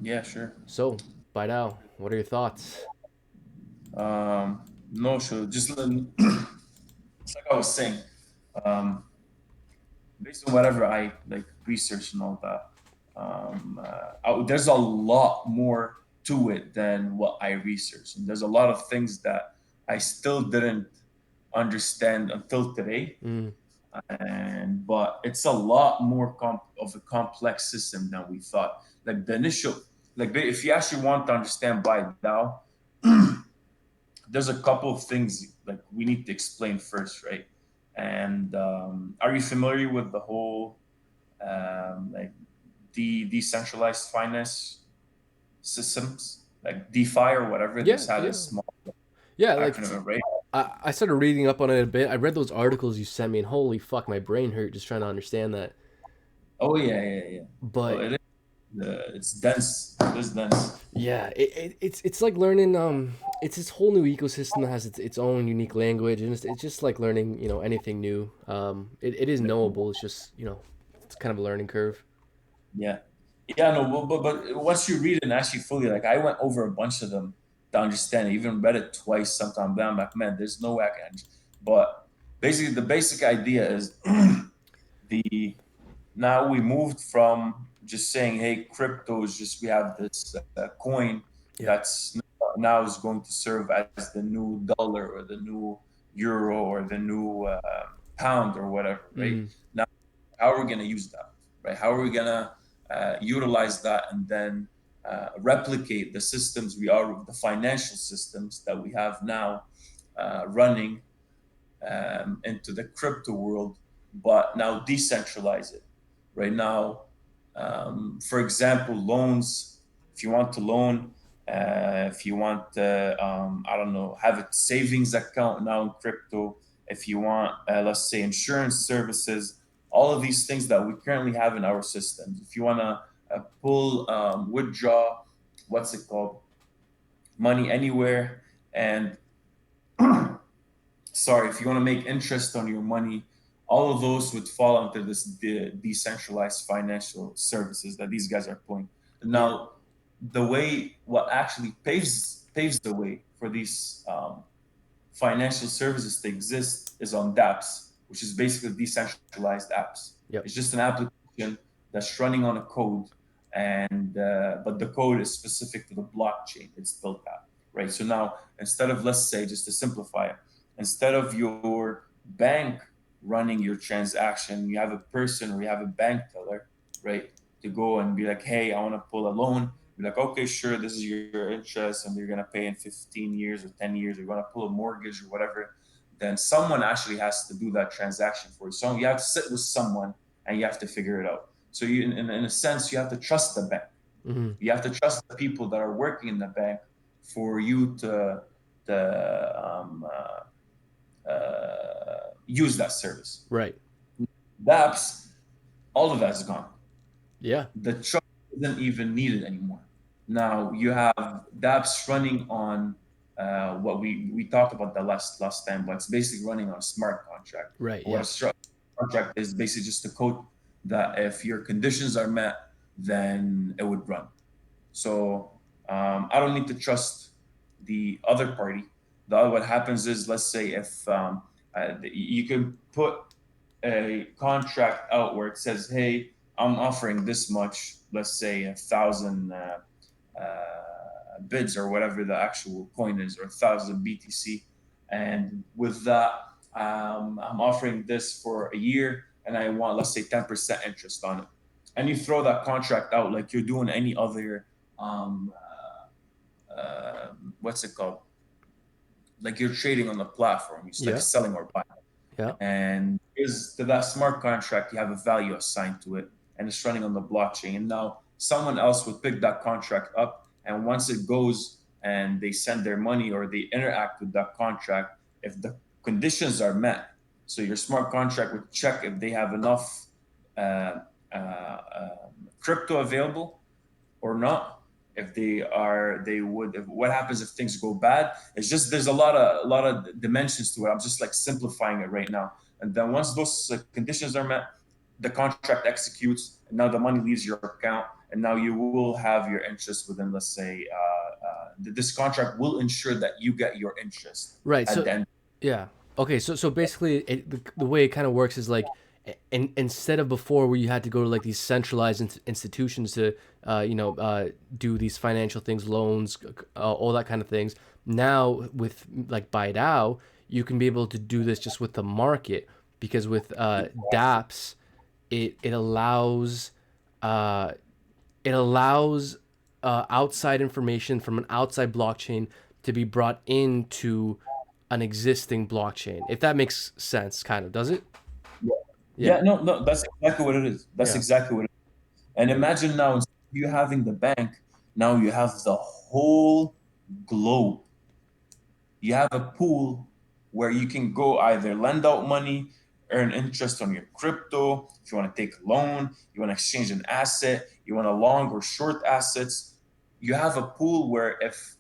Yeah, sure. So, Baidao, what are your thoughts? No, sure. It's like I was saying, um, based on whatever I like research and all that, there's a lot more to it than what I researched, and there's a lot of things that I still didn't understand until today. Mm, And but it's a lot more of a complex system than we thought. Like the initial, if you actually want to understand Bidao, there's a couple of things like we need to explain first, right? And are you familiar with the whole like decentralized finance systems, like DeFi or whatever? They yeah, just had a yeah, small yeah. Like acronym, right? I started reading up on it a bit. I read those articles you sent me, and holy fuck, my brain hurt just trying to understand that. Oh yeah, yeah, yeah. Oh, But it is. It's dense. It is dense. yeah, it's like learning. It's this whole new ecosystem that has its own unique language, and it's just like learning, anything new. It is knowable. It's just it's kind of a learning curve. Yeah, yeah. No, but once you read it and actually fully, like I went over a bunch of them to understand it. Even read it twice sometimes. Then I'm like, man, there's no way I can. But basically, the basic idea is the now we moved from just saying, hey, crypto is just we have this coin Yeah. that's now is going to serve as the new dollar or the new euro or the new pound or whatever, right? Mm, Now, how are we going to use that, right? How are we going to utilize that and then replicate the systems the financial systems that we have now running into the crypto world, but now decentralize it. Right now, for example, loans. If you want to loan, if you want to, I don't know, have a savings account now in crypto. If you want, let's say, insurance services, all of these things that we currently have in our systems. If you want to pull, withdraw, what's it called, money anywhere, and sorry, if you want to make interest on your money, all of those would fall under this decentralized financial services that these guys are pulling. yeah. Now, what actually paves the way for these financial services to exist is on Dapps, which is basically decentralized apps. Yep. It's just an application that's running on a code, and but the code is specific to the blockchain it's built at, right? So now instead of, let's say, just to simplify it, instead of your bank running your transaction, you have a person or you have a bank teller, right? To go and be like, hey, I want to pull a loan. Be like, okay, sure, this is your interest, and you're gonna pay in 15 years or 10 years. You're gonna pull a mortgage or whatever. Then someone actually has to do that transaction for you. So you have to sit with someone and you have to figure it out. So in a sense, you have to trust the bank. Hmm. You have to trust the people that are working in the bank for you to use that service. Right. Dapps, all of that's gone. Yeah. The trust isn't even needed anymore. Now you have Dapps running on what we talked about the last time, but it's basically running on a smart contract. Right. What Yeah. a contract is basically just a code that if your conditions are met, then it would run. So I don't need to trust the other party. What happens is, let's say if you can put a contract out where it says, "Hey, I'm offering this much. Let's say 1,000 bids or whatever the actual coin is, or 1,000 BTC." And with that, I'm offering this for a year, and I want, let's say, 10% interest on it. And you throw that contract out like you're doing any other, um, what's it called? Like you're trading on the platform. It's like Yeah. selling or buying. Yeah. And is to that smart contract, you have a value assigned to it, and it's running on the blockchain. And now someone else would pick that contract up, and once it goes and they send their money or they interact with that contract, if the conditions are met, so your smart contract would check if they have enough uh, crypto available or not. If they are, they would. What happens if things go bad? It's just there's a lot of dimensions to it. I'm just like simplifying it right now. And then once those conditions are met, the contract executes, and now the money leaves your account, and now you will have your interest within, let's say, this contract will ensure that you get your interest Right. at So the end. yeah. Okay. So basically, the way it kind of works is like, instead of before where you had to go to like these centralized institutions to, do these financial things, loans, all that kind of things. Now with like Baidao, you can be able to do this just with the market, because with Dapps, it allows uh, it allows outside information from an outside blockchain to be brought into an existing blockchain. If that makes sense, kind of, does it? Yeah, Yeah, yeah, no, no, that's exactly what it is. That's yeah. exactly what it is. And imagine now, instead of you having the bank, now you have the whole globe. You have a pool where you can go either lend out money, earn interest on your crypto. If you want to take a loan, you want to exchange an asset, you want to long or short assets. You have a pool where if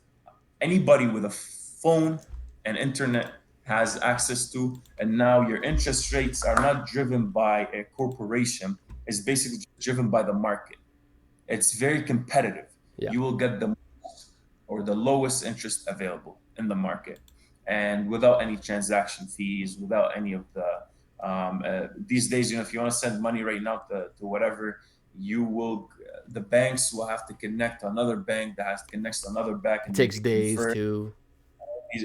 anybody with a phone and internet has access to, and now your interest rates are not driven by a corporation, it's basically driven by the market. It's very competitive. Yeah. You will get the or the lowest interest available in the market, and without any transaction fees, without any of these days, if you want to send money right now to whatever, you will the banks will have to connect to another bank that has to connect to another bank, It and then takes they days convert, to.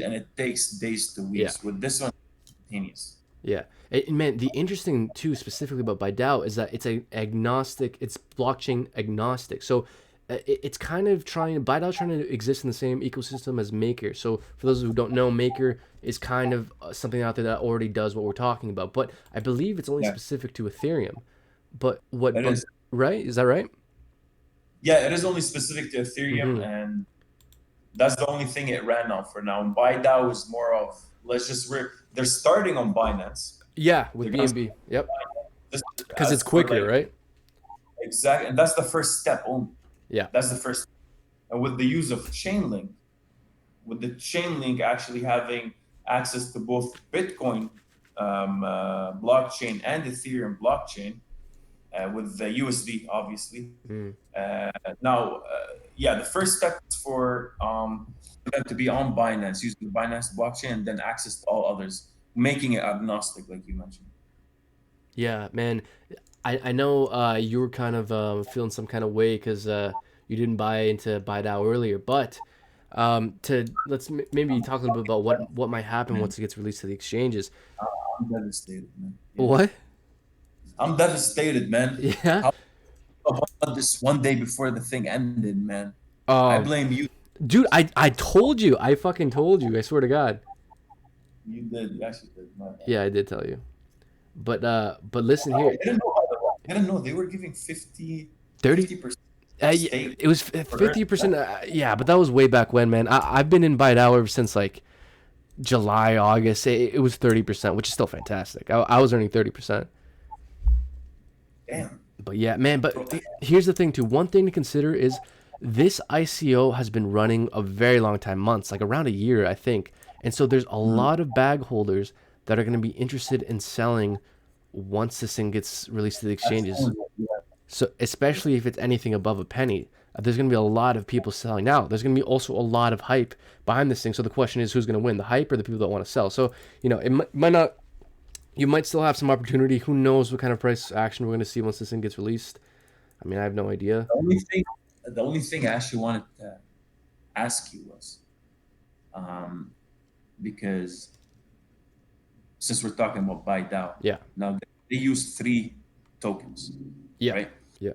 and it takes days to Yeah. weeks. With this one, instantaneous. Yeah. And man, the interesting too, specifically about Baidao, is that it's a agnostic. It's blockchain agnostic. So it's kind of Baidao's trying to exist in the same ecosystem as Maker. So for those who don't know, Maker is kind of something out there that already does what we're talking about. But I believe it's only Yeah, specific to Ethereum. But it is. right? Is that right? Yeah, it is only specific to Ethereum, Mm-hmm. and that's the only thing it ran on for now. And Baidao is more of, they're starting on Binance. Yeah, with They're gonna BNB. Yep. this Because it's as for quicker, like right? exact, and that's the first step only. Yeah. That's the first. And with the use of Chainlink, with the Chainlink actually having access to both Bitcoin blockchain and Ethereum blockchain, with the USD obviously. Mm. Now, yeah, the first step is for them to be on Binance, using the Binance blockchain, and then access to all others, making it agnostic, like you mentioned. Yeah, man. I know you were kind of feeling some kind of way because you didn't buy into Baidao earlier, but to maybe talk a little bit about what might happen Man, once it gets released to the exchanges. I'm devastated, man. Yeah, What? I'm devastated, man. Yeah. How about this one day before the thing ended, man? I Oh, blame you. dude, I told you. I fucking told you. I swear to God. You did. You actually did. My bad. Yeah, I did tell you. But listen here. I didn't know. By the way. I didn't know they were giving 50 30. 50% Yeah, stake it was for earning that. 50%. Yeah, but that was way back when, man. I've been in Baidao ever since like July, August. It was 30%, which is still fantastic. I was earning 30%. Damn. But yeah, man. But So, here's the thing, too. One thing to consider is this ICO has been running a very long time, months, like around a year, I think. And so there's a mm, lot of bag holders that are going to be interested in selling once this thing gets released to the that's exchanges. only yeah. So especially if it's anything above a penny, there's going to be a lot of people selling. Now, there's going to be also a lot of hype behind this thing. So the question is, who's going to win, the hype or the people that want to sell? So might not. You might still have some opportunity. Who knows what kind of price action we're going to see once this thing gets released? I mean, I have no idea. The only thing I actually wanted to ask you was, um, because since we're talking about Baidao, Yeah, now they use three tokens, yeah, right? yeah,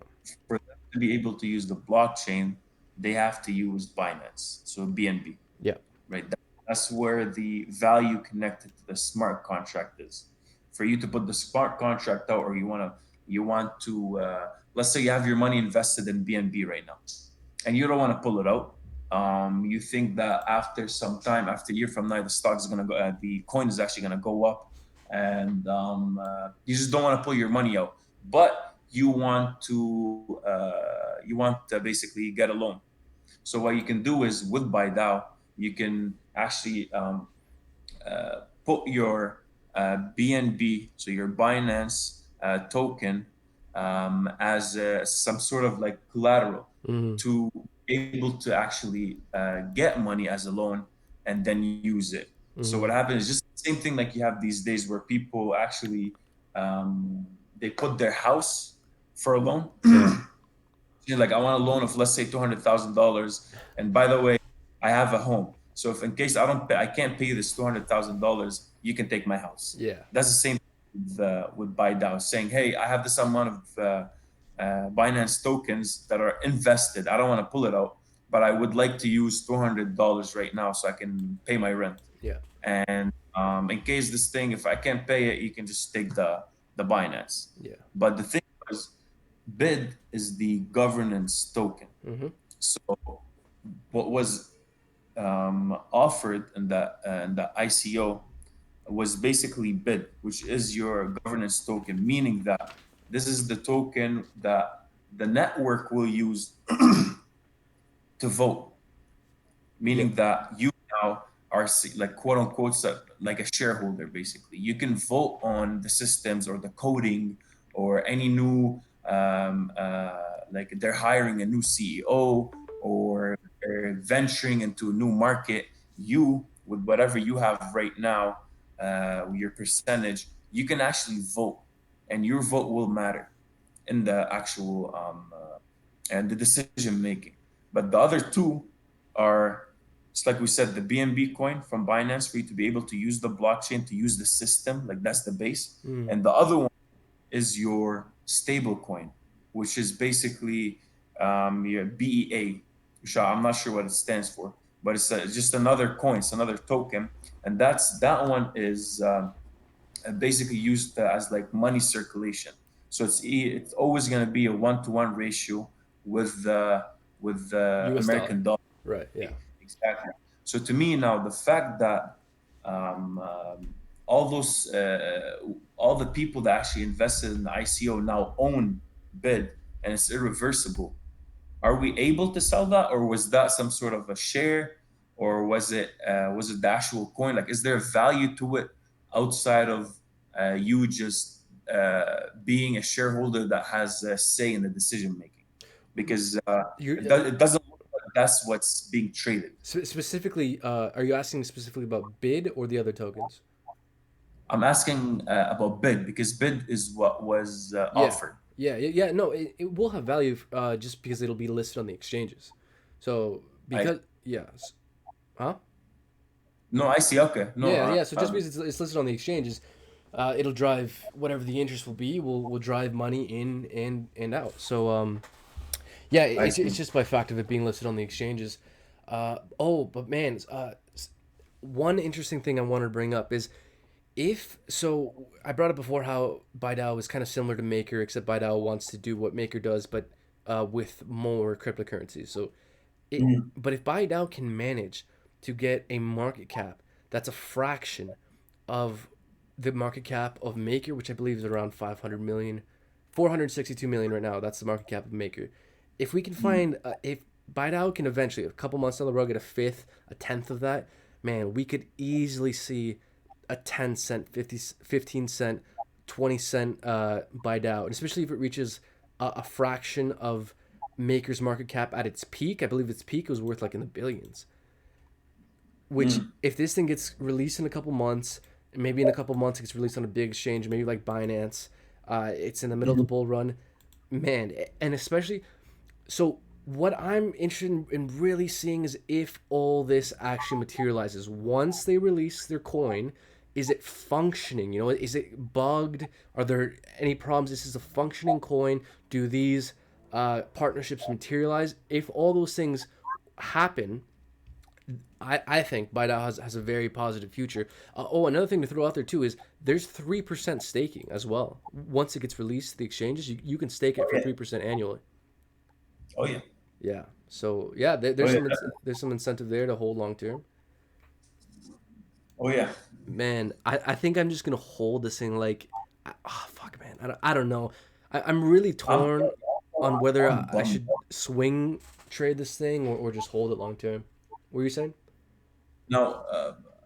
For them to be able to use the blockchain, they have to use Binance, so BNB, yeah. right? That's where the value connected to the smart contract is. For you to put the smart contract out, or you want to, let's say you have your money invested in BNB right now, and you don't want to pull it out. You think that after some time, after a year from now, the stock is gonna go, the coin is actually gonna go up, and you just don't want to pull your money out, but you want to basically get a loan. So what you can do is with Baidao, you can actually put your BNB, so your Binance token, as some sort of like collateral Mm-hmm. to be able to actually get money as a loan and then use it. So Mm-hmm. what happens is just the same thing like you have these days where people actually um, they put their house for a loan. Yeah. You're like, I want a loan of let's say $200,000, and by the way, I have a home. So if in case I can't pay you this $200,000, you can take my house. Yeah. That's the same with Baidao, saying, hey, I have this amount of Binance tokens that are invested. I don't want to pull it out, but I would like to use $200 right now so I can pay my rent. Yeah. And in case this thing, if I can't pay it, you can just take the Binance. Yeah. But the thing was, BID is the governance token. Mm-hmm. So what was offered in the ICO was basically BID, which is your governance token, meaning that this is the token that the network will use to vote, Yeah. meaning that you now are like quote unquote like a shareholder. Basically you can vote on the systems or the coding or any new like they're hiring a new CEO or they're venturing into a new market. You, with whatever you have right now, your percentage, you can actually vote, and your vote will matter in the actual and the decision making. But the other two are, just like we said, the BNB coin from Binance for you to be able to use the blockchain, to use the system, like that's the base. Mm. And the other one is your stable coin, which is basically your BEA, which I'm not sure what it stands for, but it's just another coin, it's another token. And that one is basically used as like money circulation. So it's always going to be a 1-to-1 ratio with the US dollar. American dollar. Right. Yeah. Exactly. So to me now, the fact that all those all the people that actually invested in the ICO now own BID and it's irreversible, are we able to sell that, or was that some sort of a share, or was it the actual coin? Like, is there value to it outside of you just being a shareholder that has a say in the decision making? Because You're it doesn't look like that's what's being traded. specifically. Are you asking specifically about bid or the other tokens? I'm asking about bid because bid is what was Yeah. offered. Yeah. No, it will have value just because it'll be listed on the exchanges. So I because yes, huh? no, I see. Okay, no, Yeah. So just because it's listed on the exchanges, it'll drive whatever the interest will be. Will drive money in and out. So yeah, I it's see. just by fact of it being listed on the exchanges. But man, one interesting thing I wanted to bring up is if so, I brought up before how Baidao is kind of similar to Maker, except Baidao wants to do what Maker does, but with more cryptocurrencies. Mhm. But if Baidao can manage to get a market cap that's a fraction of the market cap of Maker, which I believe is around 500 million, 462 million right now. That's the market cap of Maker. If we can find, if Baidao can eventually, a couple months down the road, get a fifth, a tenth of that, man, we could easily see a 10 cent, 50, 15 cent, 20 cent Baidao. And especially if it reaches a fraction of Maker's market cap at its peak. I believe its peak was worth like in the billions. Which, Mm. if this thing gets released in a couple months, maybe in a couple months it gets released on a big exchange, maybe like Binance, it's in the middle of the Mhm. bull run, man, and especially so. What I'm interested in really seeing is if all this actually materializes once they release their coin. Is it functioning? You know, is it bugged? Are there any problems? This is a functioning coin. Do these partnerships materialize? If all those things happen, I think Bidao has a very positive future. Another thing to throw out there too is there's 3% staking as well. Once it gets released to the exchanges, you can stake it Oh for yeah. 3% annually. Oh yeah. Yeah. So yeah, Oh there's yeah. there's some incentive there to hold long term. Oh yeah. Man, I think I'm just gonna hold this thing like, oh fuck, man, I don't know. I'm really I'm torn on whether I'm I bummed. should swing trade this thing or just hold it long term. What were you saying? No,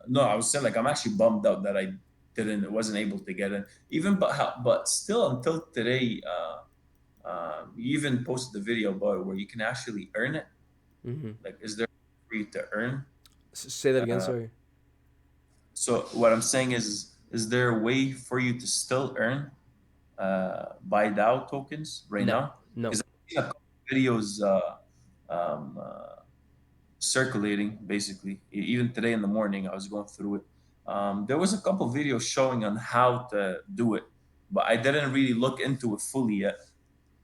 no, I was saying like I'm actually bummed out that I wasn't able to get in. Even but still until today. You even posted the video about it where you can actually earn it. Hmm. Like, is there for you to earn? Say that again. Uh, Sorry. so what I'm saying is there a way for you to still earn Baidao tokens right No, now? no. Because I've seen a couple videos um, circulating basically. Even today in the morning, I was going through it. There was a couple videos showing on how to do it, but I didn't really look into it fully yet.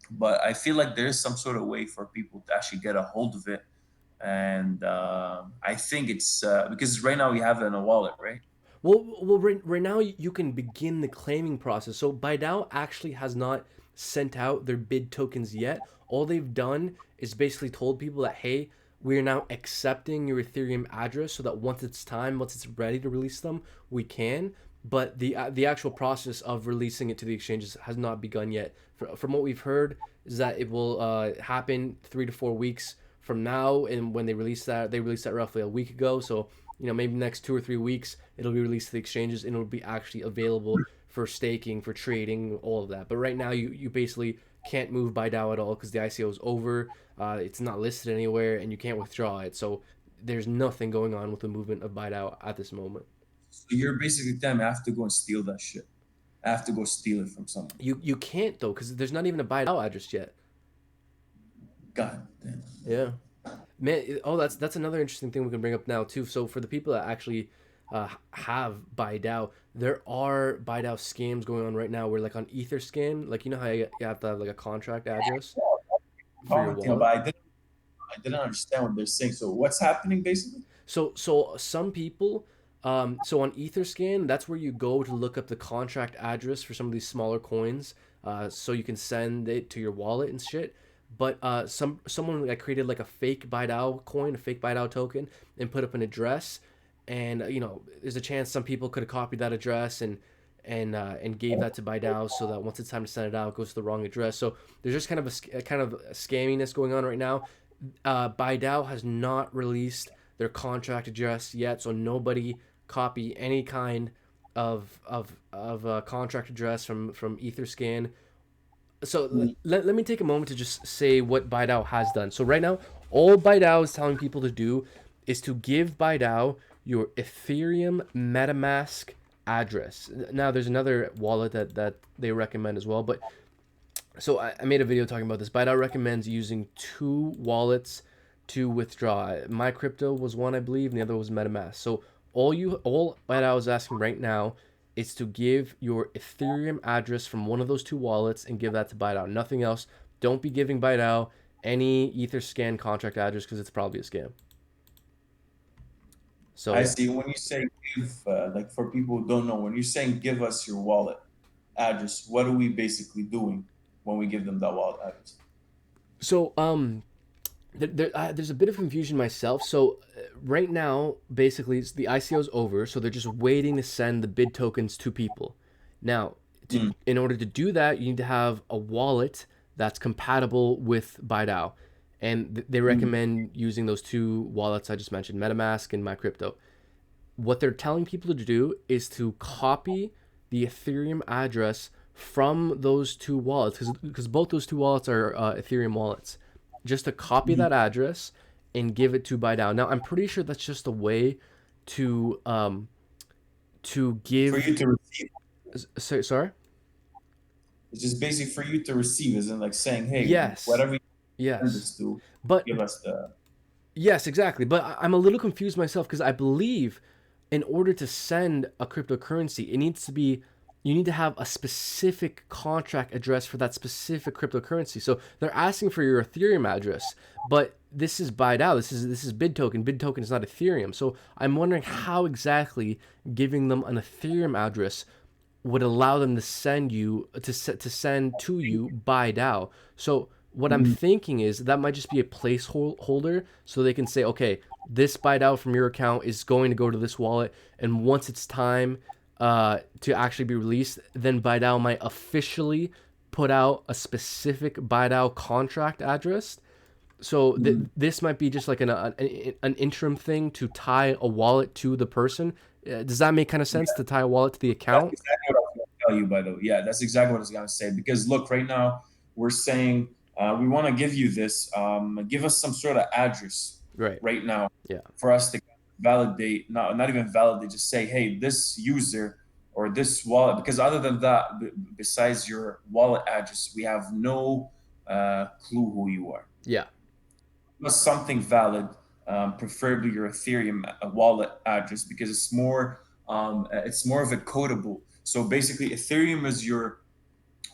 But I feel like there is some sort of way for people to actually get a hold of it, and I think it's because right now we have it in a wallet, right? Well, right now you can begin the claiming process. So Baidao actually has not sent out their bid tokens yet. All they've done is basically told people that, hey, we are now accepting your Ethereum address, so that once it's time, once it's ready to release them, we can. But the actual process of releasing it to the exchanges has not begun yet. From what we've heard, is that it will happen 3 to 4 weeks from now, and when they released that roughly a week ago. So maybe next 2 or 3 weeks it'll be released to the exchanges, and it'll be actually available for staking, for trading, all of that. But right now you basically can't move Baidao at all because the ICO is over. It's not listed anywhere, and you can't withdraw it. So there's nothing going on with the movement of Baidao at this moment. So you're basically telling me I have to go and steal that shit. I have to go steal it from someone. You can't though, because there's not even a Baidao address yet. God damn. Yeah. Man, oh, that's another interesting thing we can bring up now too. So for the people that actually have Baidao, there are Baidao scams going on right now. Where like on EtherScan, like how you have to have like a contract address for your Commenting, but wallet. I didn't understand what they're saying. So what's happening basically? So some people, so on EtherScan, that's where you go to look up the contract address for some of these smaller coins, so you can send it to your wallet and shit. But someone like created like a fake Baidao coin, a fake Baidao token, and put up an address, and there's a chance some people could have copied that address and gave that to Baidao, so that once it's time to send it out, it goes to the wrong address. So there's just a kind of scamminess going on right now. Baidao has not released their contract address yet, so nobody copy any kind of contract address from EtherScan. So let me take a moment to just say what Baidao has done. So right now, all Baidao is telling people to do is to give Baidao your Ethereum MetaMask address. Now there's another wallet that they recommend as well, but so I made a video talking about this. Bidao recommends using two wallets to withdraw. My crypto was one, I believe, and the other was MetaMask. So all Bidao is asking right now is to give your Ethereum address from one of those two wallets and give that to Bidao. Nothing else. Don't be giving Bidao any EtherScan contract address because it's probably a scam. So I yeah. see. When you say give, like for people who don't know, when you're saying give us your wallet address, what are we basically doing when we give them that wallet address? So there's a bit of confusion myself. So right now, basically, the ICO is over, so they're just waiting to send the bid tokens to people. Now, Mm, in order to do that, you need to have a wallet that's compatible with Baidao, and they mm, recommend using those two wallets I just mentioned, MetaMask and MyCrypto. What they're telling people to do is to copy the Ethereum address from those two wallets, because both those two wallets are Ethereum wallets. Just to copy mm. that address and give it to Baidao. Now I'm pretty sure that's just a way to For you give. to receive, Sorry. it's just basic for you to receive, isn't like saying, hey, Yes, whatever you send yes, this to, but give us the. yes, exactly. But I'm a little confused myself because I believe in order to send a cryptocurrency, it needs to be you need to have a specific contract address for that specific cryptocurrency. So they're asking for your Ethereum address, but this is Bidao. This is BidToken. BidToken is not Ethereum. So I'm wondering how exactly giving them an Ethereum address would allow them to send you to send to you by DAO. So what I'm Mm, thinking is that might just be a placeholder, so they can say, okay, this buy DAO from your account is going to go to this wallet, and once it's time to actually be released, then BiDao might officially put out a specific BiDao contract address. So mm. this might be just like an interim thing to tie a wallet to the person. Does that make kind of sense to tie a wallet to the That's account? exactly what I was going to tell you, by the way. Yeah, that's exactly what I was going to say. Because look, right now, we're saying we want to give you this. Give us some sort of address Right. right now Yeah. for us to validate, not even validate, just say, hey, this user or this wallet, because other than that, besides your wallet address, we have no clue who you are. Yeah. Was something valid, preferably your Ethereum wallet address, because it's more of a codable. So basically, Ethereum is your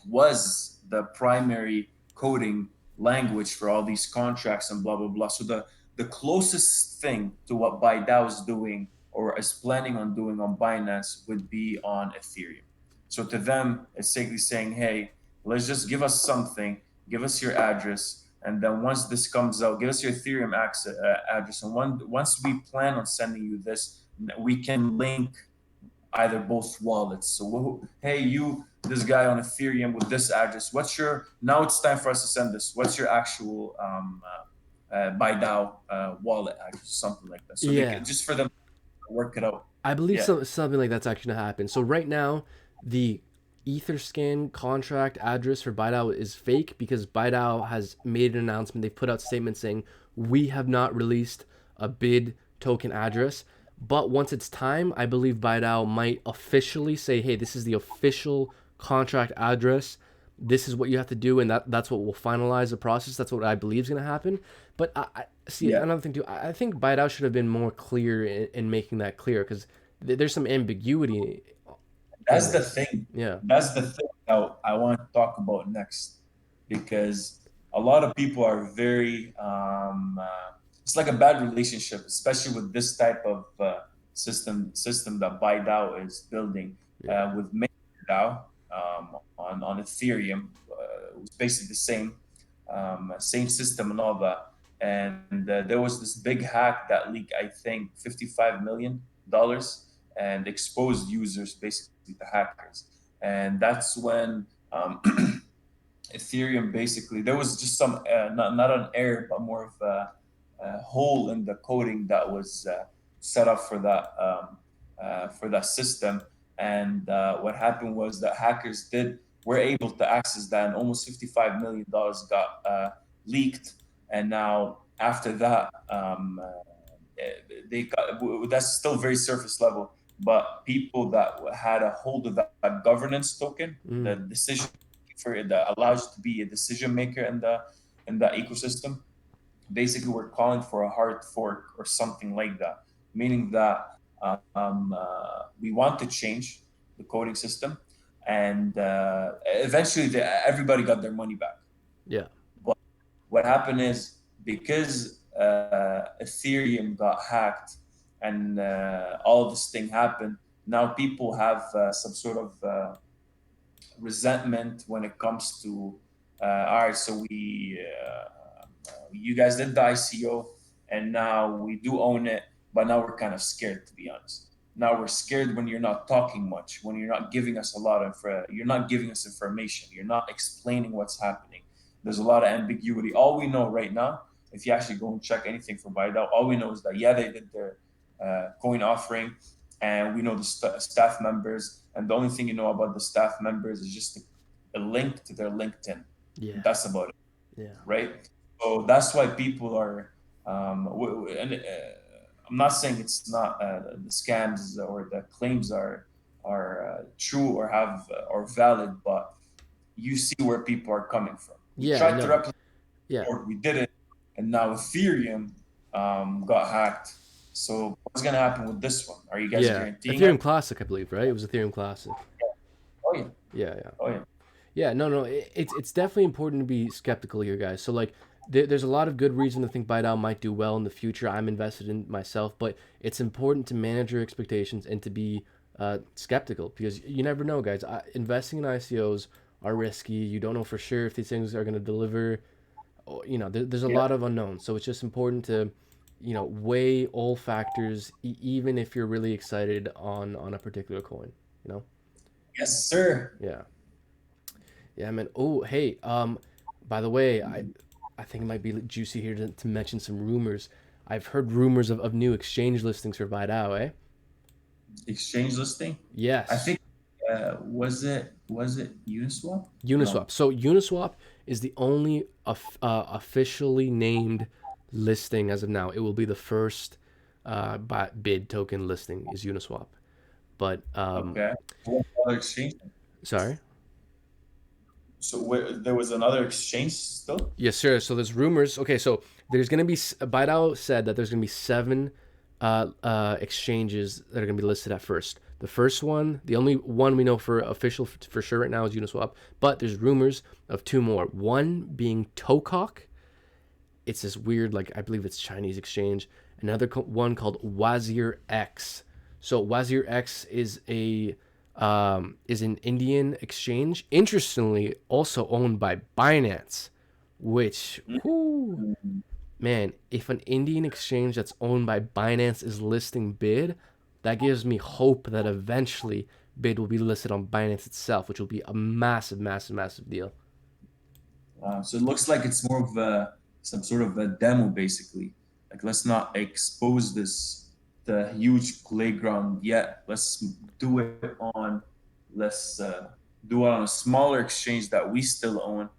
was the primary coding language for all these contracts and blah blah blah. So the closest thing to what Baidao is doing or is planning on doing on Binance would be on Ethereum. So to them, it's simply saying, hey, let's just give us something, give us your address, and then once this comes out, give us your Ethereum address, and once we plan on sending you this, we can link either both wallets. So, hey, you, this guy on Ethereum with this address, what's your, now it's time for us to send this. What's your actual Baidao wallet address, something like that. So they Yeah. could, just for them to work it out. I believe Yeah. something like that's actually gonna happen. So right now, the Etherscan contract address for Bidao is fake because Bidao has made an announcement. They've put out statements saying we have not released a bid token address. But once it's time, I believe Bidao might officially say, "Hey, this is the official contract address. This is what you have to do," and that's what will finalize the process. That's what I believe is going to happen. But I see Yeah. another thing too. I think Bidao should have been more clear in making that clear because there's some ambiguity in That's the this. thing. Yeah. That's the thing that I want to talk about next, because a lot of people are very. It's like a bad relationship, especially with this type of system that Baidao is building Yeah. with MakerDAO on Ethereum. It was basically the same system and all that. And there was this big hack that leaked, I think, $55 million and exposed users basically to hackers. And that's when Ethereum basically, there was just some not an error but more of a hole in the coding that was set up for that system. And what happened was that hackers did were able to access that, and almost $55 million got leaked. And now after that, they got, that's still very surface level. But people that had a hold of that governance token, the Mm. decision for it that allows you to be a decision maker in the ecosystem, basically we're calling for a hard fork or something like that, meaning that we want to change the coding system, and eventually everybody got their money back. Yeah. But what happened is, because Ethereum got hacked and all this thing happened, now people have some sort of resentment when it comes to all right, so you guys did the ICO and now we do own it, but now we're kind of scared, to be honest. Now we're scared when you're not talking much, when you're not giving us a lot of you're not giving us information, you're not explaining what's happening. There's a lot of ambiguity. All we know right now, if you actually go and check anything from Baidao, all we know is that yeah, they did their coin offering, and we know the staff members. And the only thing you know about the staff members is just a link to their LinkedIn. Yeah. That's about it, Yeah. right? So that's why people are. And I'm not saying it's not the scams or the claims are true or have or valid, but you see where people are coming from. We Yeah. tried to No. replicate Yeah. or we did it, and now Ethereum got hacked. So what's gonna happen with this one? Are you guys Yeah. guaranteeing it? Ethereum Classic, I believe, right? It was Ethereum Classic. Oh yeah, Yeah. Yeah. oh yeah. Yeah, no, no, it's definitely important to be skeptical here, guys. So like, there's a lot of good reason to think Baidu might do well in the future. I'm invested in myself, but it's important to manage your expectations and to be skeptical because you never know, guys. Investing in ICOs are risky. You don't know for sure if these things are going to deliver. You know, there's a Yeah. lot of unknowns, so it's just important to, weigh all factors, even if you're really excited on a particular coin. You know. Yes, sir. Yeah. Yeah, man. Oh, hey. By the way, I think it might be juicy here to mention some rumors. I've heard rumors of new exchange listings for Baidao, eh? Exchange listing. I Yes. think Was it Uniswap? Uniswap. No. So Uniswap is the only officially named listing as of now. It will be the first bid token listing is Uniswap. But Okay. What other exchange? sorry. So there was another exchange still? Yes, sir. So there's rumors. Okay, so there's gonna be Bidao said that there's gonna be seven exchanges that are gonna be listed at first. The first one, the only one we know for official for sure right now is Uniswap, but there's rumors of two more. One being Tokok. It's this weird, like I believe it's Chinese exchange. Another one called Wazir X. So Wazir X is an Indian exchange. Interestingly, also owned by Binance, which whoo, man, if an Indian exchange that's owned by Binance is listing Bid, that gives me hope that eventually Bid will be listed on Binance itself, which will be a massive, massive, massive deal. So it looks like it's more of some sort of a demo, basically. Like, let's not expose this the huge playground yet. Let's do it on let's do it on a smaller exchange that we still own.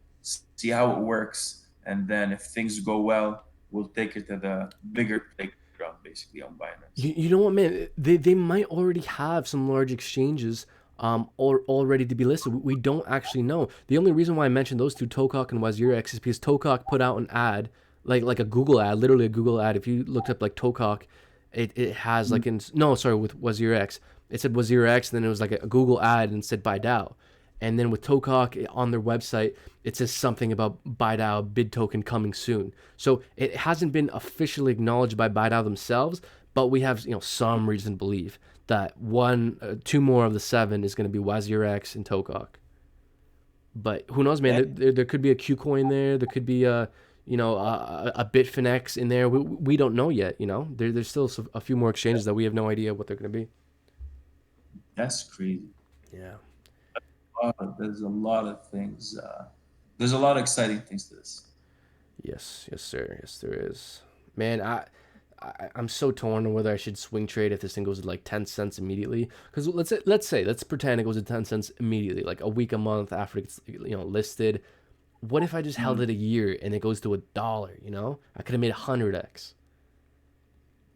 See how it works, and then if things go well, we'll take it to the bigger playground, basically on Binance. You know what, man? They might already have some large exchanges or all ready to be listed. We don't actually know. The only reason why I mentioned those two, Tokok and WazirX, is because Tokok put out an ad, like a Google ad, literally a Google ad. If you looked up like Tokok, it has like in no, sorry, with WazirX, it said WazirX, and then it was like a Google ad and said Baidao. And then with Tokok on their website, it says something about Baidao bid token coming soon. So it hasn't been officially acknowledged by Baidao themselves, but we have some reason to believe that two more of the seven is going to be WazirX and Tokok. But who knows, man? Yeah, There could be a Q coin there. There could be a Bitfinex in there. We don't know yet. There's still a few more exchanges that we have no idea what they're going to be. that's crazy. Yeah. There's a lot of things. There's a lot of exciting things to this. Yes, yes, sir. Yes, there is. Man, I'm so torn on whether I should swing trade if this thing goes to like 10 cents immediately. Because let's pretend it goes to 10 cents immediately, like a week, a month after it's listed. What if I just held Mm. it a year and it goes to $1? I could have made 100x.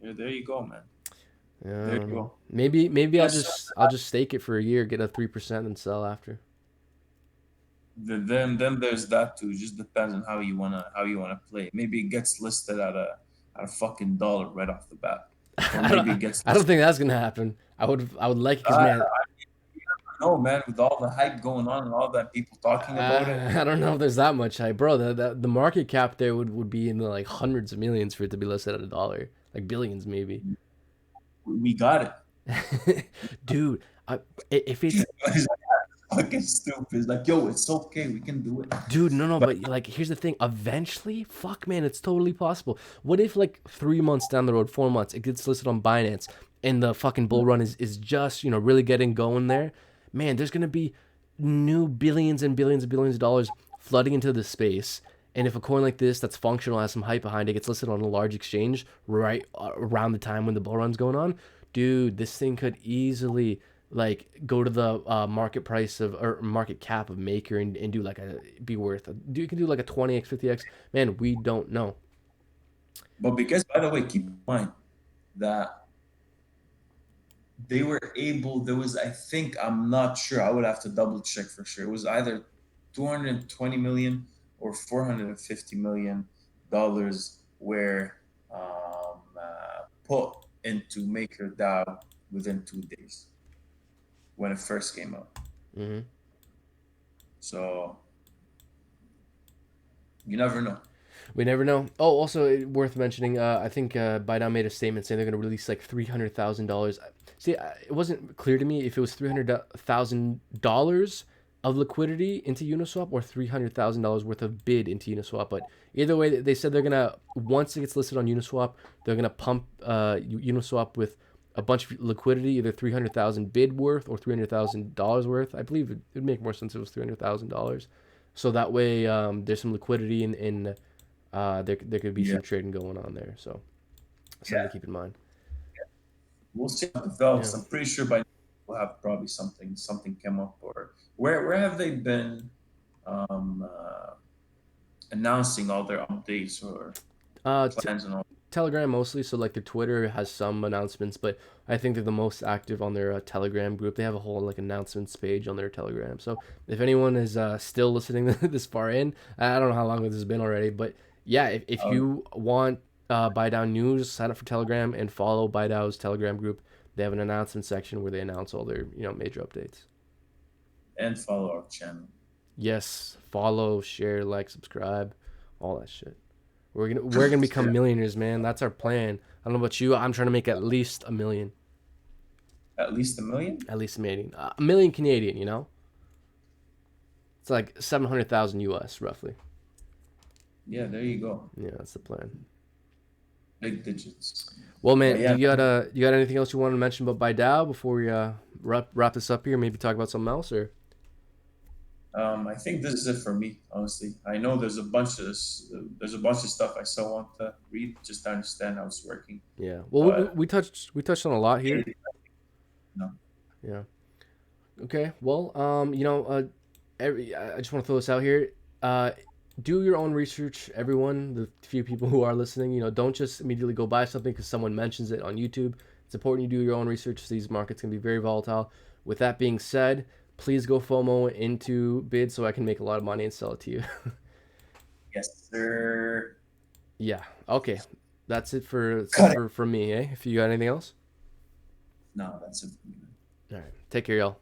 Yeah, there you go, man. Yeah, I There don't you know. go. Maybe I'll Yes, just stake it for a year, get a 3%, and sell after. then there's that too. It just depends on how you wanna play. Maybe it gets listed at a fucking dollar right off the bat, or maybe it gets I don't listed. think that's gonna happen. I would like it because I man, don't know, man. With all the hype going on and all that people talking about it, I don't know if there's that much hype, bro. The market cap there would be in the like hundreds of millions for it to be listed at $1, like billions maybe. we got it. Dude, if it's It's fucking stupid. It's like, yo, it's okay. We can do it. dude, no, But but like here's the thing. Eventually, fuck, man, it's totally possible. What if like 3 months down the road, 4 months, it gets listed on Binance, and the fucking bull run is just really getting going there? Man, there's gonna be new billions and billions and billions of dollars flooding into the space. And if a coin like this that's functional has some hype behind it gets listed on a large exchange right around the time when the bull run's going on, dude, this thing could easily like go to the market price of or market cap of Maker and do like a be worth. You can do like a 20x, 50x. Man, we don't know. because, by the way, keep in mind that they were able. There was, I think, I'm not sure. I would have to double check for sure. It was either 220 million or 450 million dollars were put into Maker DAO within 2 days when it first came out. Hmm. So you never know. We never know. Oh, also worth mentioning. I think Bidao made a statement saying they're going to release like $300,000. See, it wasn't clear to me if it was $300,000 of liquidity into Uniswap or $300,000 worth of bid into Uniswap. But either way, they said they're gonna once it gets listed on Uniswap, they're gonna pump Uniswap with a bunch of liquidity, either 300,000 bid worth or $300,000 worth. I believe it'd make more sense if it was $300,000. So that way, there's some liquidity in there could be Yeah, some trading going on there. So something yeah. to keep in mind. We'll see how it develops. Yeah. I'm pretty sure by we'll have probably something come up. Or where have they been um, announcing all their updates or T- plans and all? Telegram mostly. So like their Twitter has some announcements, but I think they're the most active on their Telegram group. They have a whole like announcements page on their Telegram. So if anyone is still listening this far in, I don't know how long this has been already, but yeah, if Oh, you want Baidao news, sign up for Telegram and follow Baidao's Telegram group. They have an announcement section where they announce all their major updates. and follow our channel. Yes, follow, share, like, subscribe, all that shit. We're gonna become millionaires, man. That's our plan. I don't know about you. I'm trying to make at least a million. At least 1 million. At least a million Canadian. It's like 700,000 US roughly. Yeah, there you go. Yeah, that's the plan. Big digits. Well, But man, do yeah, you got anything else you want to mention about Baidao before we wrap this up here? Maybe talk about something else or I think this is it for me. Honestly, I know there's a bunch of stuff I still want to read just to understand how it's working. yeah. Well, But we touched on a lot here. you know, Yeah. Okay. Well, I just want to throw this out here. Uh, do your own research, everyone. The few people who are listening, don't just immediately go buy something because someone mentions it on YouTube. It's important you do your own research. These markets can be very volatile. With that being said, please go FOMO into bid so I can make a lot of money and sell it to you. yes, sir. Yeah. Okay. That's it Cut it. for me. If you got anything else, No, that's it. all right. Take care, y'all.